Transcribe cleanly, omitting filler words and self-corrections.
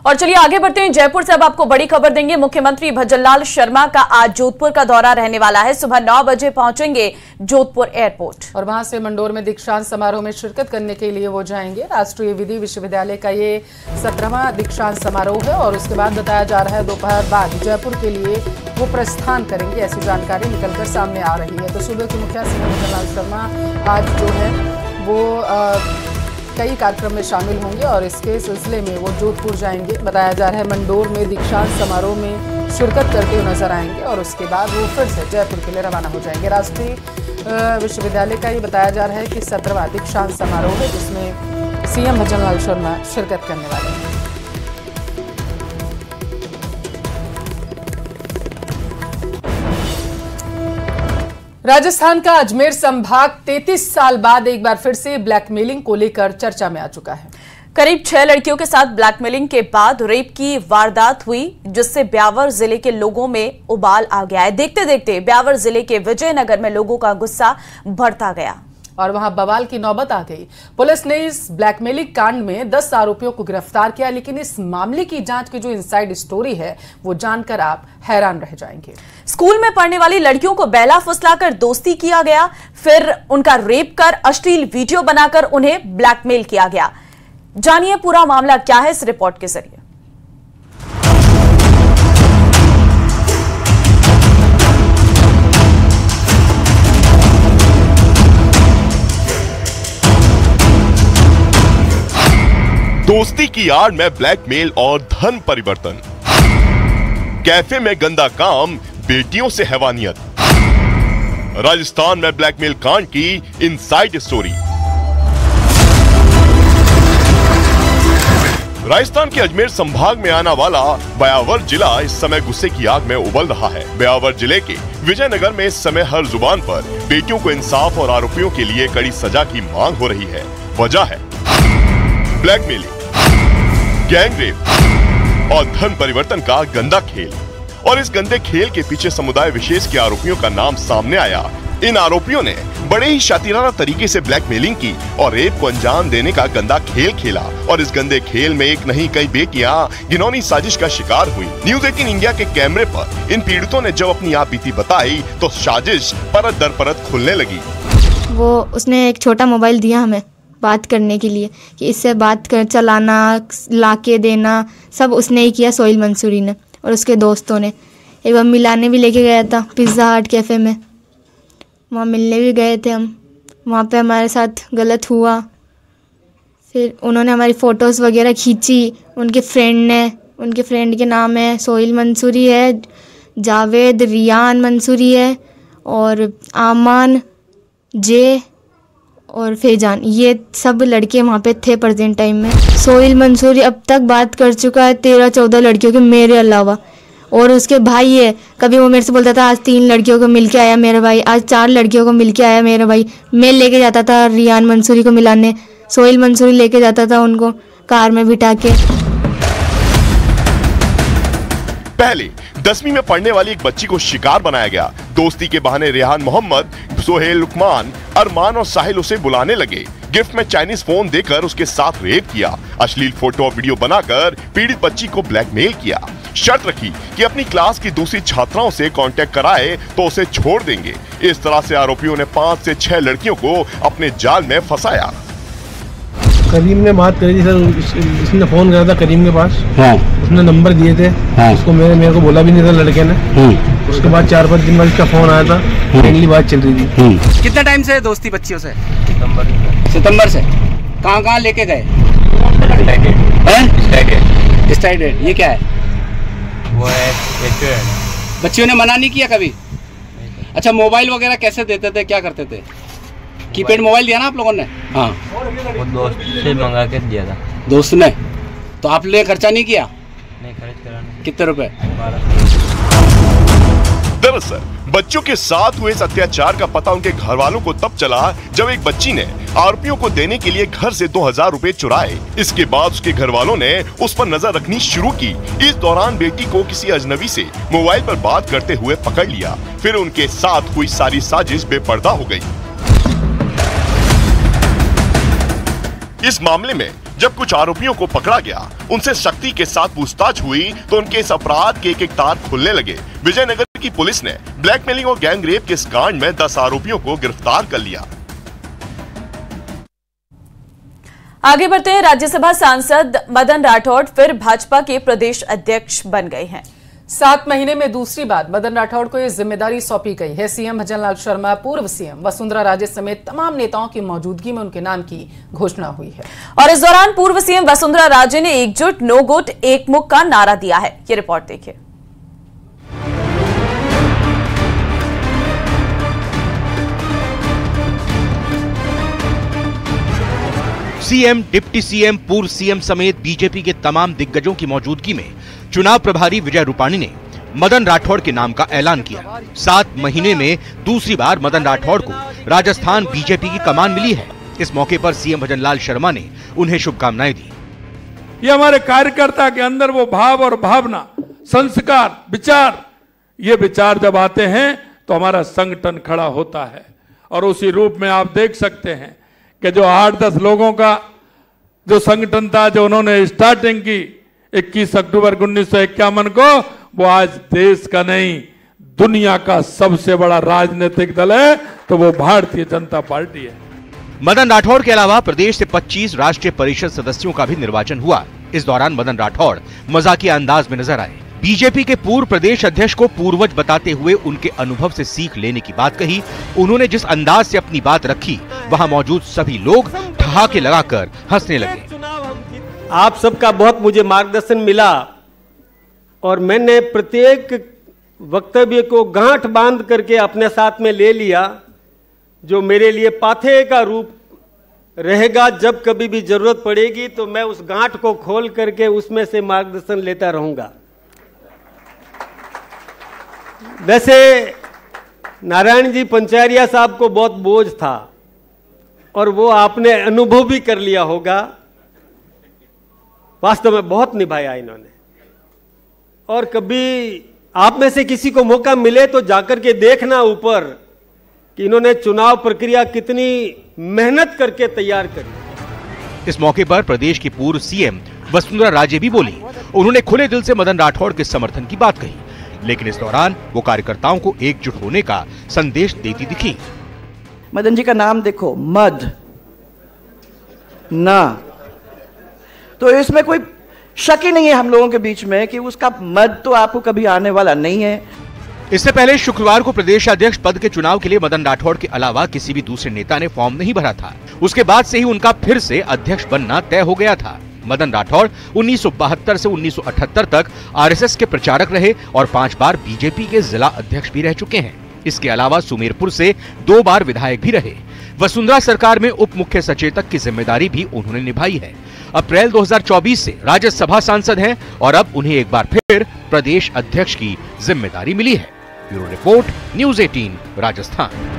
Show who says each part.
Speaker 1: और चलिए आगे बढ़ते हैं। जयपुर से अब आपको बड़ी खबर देंगे। मुख्यमंत्री भजनलाल शर्मा का आज जोधपुर का दौरा रहने वाला है। सुबह 9 बजे पहुंचेंगे जोधपुर एयरपोर्ट
Speaker 2: और वहां से मंडोर में दीक्षांत समारोह में शिरकत करने के लिए वो जाएंगे। राष्ट्रीय विधि विश्वविद्यालय का ये 17वां दीक्षांत समारोह है और उसके बाद बताया जा रहा है दोपहर बाद जयपुर के लिए वो प्रस्थान करेंगे, ऐसी जानकारी निकलकर सामने आ रही है। तो सूबे के मुखिया सीएम भजनलाल शर्मा आज जो है वो कई कार्यक्रम में शामिल होंगे और इसके सिलसिले में वो जोधपुर जाएंगे। बताया जा रहा है मंडोर में दीक्षांत समारोह में शिरकत करते हुए नजर आएंगे और उसके बाद वो फिर से जयपुर के लिए रवाना हो जाएंगे। राष्ट्रीय विश्वविद्यालय का ये बताया जा रहा है कि 17वां दीक्षांत समारोह है जिसमें सीएम भजनलाल शर्मा शिरकत करने वाले हैं। राजस्थान का अजमेर संभाग 33 साल बाद एक बार फिर से ब्लैकमेलिंग को लेकर चर्चा में आ चुका है।
Speaker 1: करीब 6 लड़कियों के साथ ब्लैकमेलिंग के बाद रेप की वारदात हुई, जिससे ब्यावर जिले के लोगों में उबाल आ गया है। देखते देखते ब्यावर जिले के विजयनगर में लोगों का गुस्सा बढ़ता गया
Speaker 2: और वहां बवाल की नौबत आ गई। पुलिस ने इस ब्लैकमेलिंग कांड में 10 आरोपियों को गिरफ्तार किया, लेकिन इस मामले की जांच की जो इनसाइड स्टोरी है वो जानकर आप हैरान रह जाएंगे।
Speaker 1: स्कूल में पढ़ने वाली लड़कियों को बहला फुसलाकर दोस्ती किया गया, फिर उनका रेप कर अश्लील वीडियो बनाकर उन्हें ब्लैकमेल किया गया। जानिए पूरा मामला क्या है इस रिपोर्ट के जरिए।
Speaker 3: दोस्ती की आड़ में ब्लैकमेल और धन परिवर्तन, कैफे में गंदा काम, बेटियों से हैवानियत। राजस्थान में ब्लैकमेल कांड की इनसाइड स्टोरी। राजस्थान के अजमेर संभाग में आने वाला ब्यावर जिला इस समय गुस्से की आग में उबल रहा है। ब्यावर जिले के विजयनगर में इस समय हर जुबान पर बेटियों को इंसाफ और आरोपियों के लिए कड़ी सजा की मांग हो रही है। वजह है ब्लैकमेलिंग, गैंग रेप और धन परिवर्तन का गंदा खेल। और इस गंदे खेल के पीछे समुदाय विशेष के आरोपियों का नाम सामने आया। इन आरोपियों ने बड़े ही शातिराना तरीके से ब्लैकमेलिंग की और रेप को अंजाम देने का गंदा खेल खेला। और इस गंदे खेल में एक नहीं कई बेटियां घिनौनी साजिश का शिकार हुई। न्यूज़ 18 इंडिया के कैमरे पर इन पीड़ितों ने जब अपनी आपबीती बताई तो साजिश परत दर परत खुलने लगी।
Speaker 4: उसने एक छोटा मोबाइल दिया हमें बात करने के लिए कि इससे बात कर, चलाना, लाके देना सब उसने ही किया, सोहेल मंसूरी ने और उसके दोस्तों ने। एक बार मिलाने भी लेके गया था पिज़्ज़ा हट कैफ़े में, वहाँ मिलने भी गए थे हम। वहाँ पे हमारे साथ गलत हुआ। फिर उन्होंने हमारी फ़ोटोज़ वगैरह खींची उनके फ्रेंड ने। उनके फ्रेंड के नाम है सोहेल मंसूरी है, जावेद, रियान मंसूरी है और आमान, जे और फैजान। ये सब लड़के वहाँ पे थे प्रेजेंट टाइम में। सोहेल मंसूरी अब तक बात कर चुका है 13-14 लड़कियों के मेरे अलावा। और उसके भाई है, कभी वो मेरे से बोलता था आज 3 लड़कियों को मिल के आया मेरा भाई, आज 4 लड़कियों को मिल के आया मेरा भाई। मैं लेके जाता था रियान मंसूरी को मिलाने, सोहेल मंसूरी लेके जाता था उनको कार में बिठा के।
Speaker 3: पहले 10वीं में पढ़ने वाली एक बच्ची को शिकार बनाया गया। दोस्ती के बहाने रेहान मोहम्मद, सोहेल, लुकमान, अरमान और साहिल उसे बुलाने लगे। गिफ्ट में चाइनीज फोन देकर उसके साथ रेप किया। अश्लील फोटो और वीडियो बनाकर पीड़ित बच्ची को ब्लैकमेल किया। शर्त रखी कि अपनी क्लास की दूसरी छात्राओं से कांटेक्ट कराए तो उसे छोड़ देंगे। इस तरह से आरोपियों ने 5 से 6 लड़कियों को अपने जाल में फंसाया।
Speaker 5: करीम ने बात करी थी सर, इसने फोन करा था करीम के पास। हाँ। उसने नंबर दिए थे। हाँ। उसको मेरे को बोला भी नहीं था लड़के ने। उसके बाद 4-5 दिन बाद इसका फोन आया था, मेनली बात चल रही थी।
Speaker 6: कितने टाइम से दोस्ती बच्चियों से? सितंबर से। कहाँ लेके गए? स्टाइडेड। ये क्या है?
Speaker 7: वो है
Speaker 6: बच्चियों ने मना नहीं किया कभी? अच्छा, मोबाइल वगैरह कैसे देते थे, क्या करते थे? कीपैड मोबाइल दिया ना आप लोगों ने? हाँ,
Speaker 7: वो दोस्त से मंगा के दिया था।
Speaker 6: दोस्त ने? तो आप लोगों ने खर्चा नहीं किया?
Speaker 7: नहीं, खर्च करा नहीं।
Speaker 6: कितने रुपए?
Speaker 7: 12।
Speaker 3: दरअसल बच्चों के साथ हुए इस अत्याचार का पता उनके घर वालों को तब चला जब एक बच्ची ने आरोपियों को देने के लिए घर से 2000 रुपए चुराए। इसके बाद उसके घर वालों ने उस पर नजर रखनी शुरू की। इस दौरान बेटी को किसी अजनबी से मोबाइल पर बात करते हुए पकड़ लिया। फिर उनके साथ हुई सारी साजिश बेपर्दा हो गई। इस मामले में जब कुछ आरोपियों को पकड़ा गया, उनसे सख्ती के साथ पूछताछ हुई तो उनके इस अपराध के एक तार खुलने लगे। विजयनगर की पुलिस ने ब्लैकमेलिंग और गैंग रेप के इस कांड में 10 आरोपियों को गिरफ्तार कर लिया।
Speaker 1: आगे बढ़ते हैं। राज्यसभा सांसद मदन राठौड़ फिर भाजपा के प्रदेश अध्यक्ष बन गए हैं।
Speaker 2: 7 महीने में दूसरी बार मदन राठौड़ को ये जिम्मेदारी सौंपी गई है। सीएम भजनलाल शर्मा, पूर्व सीएम वसुंधरा राजे समेत तमाम नेताओं की मौजूदगी में उनके नाम की घोषणा हुई है।
Speaker 1: और इस दौरान पूर्व सीएम वसुंधरा राजे ने एकजुट, नो गुट, एक मुख का नारा दिया है। ये रिपोर्ट देखिए।
Speaker 8: सीएम, डिप्टी सीएम, पूर्व सीएम समेत बीजेपी के तमाम दिग्गजों की मौजूदगी में चुनाव प्रभारी विजय रूपाणी ने मदन राठौड़ के नाम का ऐलान किया। 7 महीने में दूसरी बार मदन राठौड़ को राजस्थान बीजेपी की कमान मिली है। इस मौके पर सीएम भजनलाल शर्मा ने उन्हें शुभकामनाएं दी।
Speaker 9: ये हमारे कार्यकर्ता के अंदर वो भाव और भावना, संस्कार, विचार, ये विचार जब आते हैं तो हमारा संगठन खड़ा होता है। और उसी रूप में आप देख सकते हैं कि जो 8-10 लोगों का जो संगठन था, जो उन्होंने स्टार्टिंग की 21 अक्टूबर 1951 को, वो आज देश का नहीं दुनिया का सबसे बड़ा राजनीतिक दल है, तो वो भारतीय जनता पार्टी है।
Speaker 8: मदन राठौड़ के अलावा प्रदेश से 25 राष्ट्रीय परिषद सदस्यों का भी निर्वाचन हुआ। इस दौरान मदन राठौड़ मजाकिया अंदाज में नजर आए। बीजेपी के पूर्व प्रदेश अध्यक्ष को पूर्वज बताते हुए उनके अनुभव से सीख लेने की बात कही। उन्होंने जिस अंदाज से अपनी बात रखी, वहां मौजूद सभी लोग ठहाके लगाकर हंसने लगे।
Speaker 10: आप सबका बहुत मुझे मार्गदर्शन मिला और मैंने प्रत्येक वक्तव्य को गांठ बांध करके अपने साथ में ले लिया, जो मेरे लिए पाथेय का रूप रहेगा। जब कभी भी जरूरत पड़ेगी तो मैं उस गांठ को खोल करके उसमें से मार्गदर्शन लेता रहूंगा। वैसे नारायण जी पंचारिया साहब को बहुत बोझ था और वो आपने अनुभव भी कर लिया होगा। वास्तव में बहुत निभाया इन्होंने। और कभी आप में से किसी को मौका मिले तो जाकर के देखना ऊपर कि इन्होंने चुनाव प्रक्रिया कितनी मेहनत करके तैयार करी।
Speaker 8: इस मौके पर प्रदेश की पूर्व सीएम वसुंधरा राजे भी बोली। उन्होंने खुले दिल से मदन राठौड़ के समर्थन की बात कही, लेकिन इस दौरान वो कार्यकर्ताओं को एकजुट होने का संदेश देती दिखी।
Speaker 11: मदन जी का नाम देखो, मद ना, तो इसमें कोई शक ही नहीं है हम लोगों के बीच में कि उसका मद तो आपको कभी आने वाला नहीं है।
Speaker 8: इससे पहले शुक्रवार को प्रदेश अध्यक्ष पद के चुनाव के लिए मदन राठौड़ के अलावा किसी भी दूसरे नेता ने फॉर्म नहीं भरा था। उसके बाद से ही उनका फिर से अध्यक्ष बनना तय हो गया था। मदन राठौड़ 1972 से 1978 तक आरएसएस के प्रचारक रहे और 5 बार बीजेपी के जिला अध्यक्ष भी रह चुके हैं। इसके अलावा सुमेरपुर से 2 बार विधायक भी रहे। वसुंधरा सरकार में उप मुख्य सचेतक की जिम्मेदारी भी उन्होंने निभाई है। अप्रैल 2024 से राज्यसभा सांसद हैं और अब उन्हें एक बार फिर प्रदेश अध्यक्ष की जिम्मेदारी मिली है। Bureau report, news 18 Rajasthan.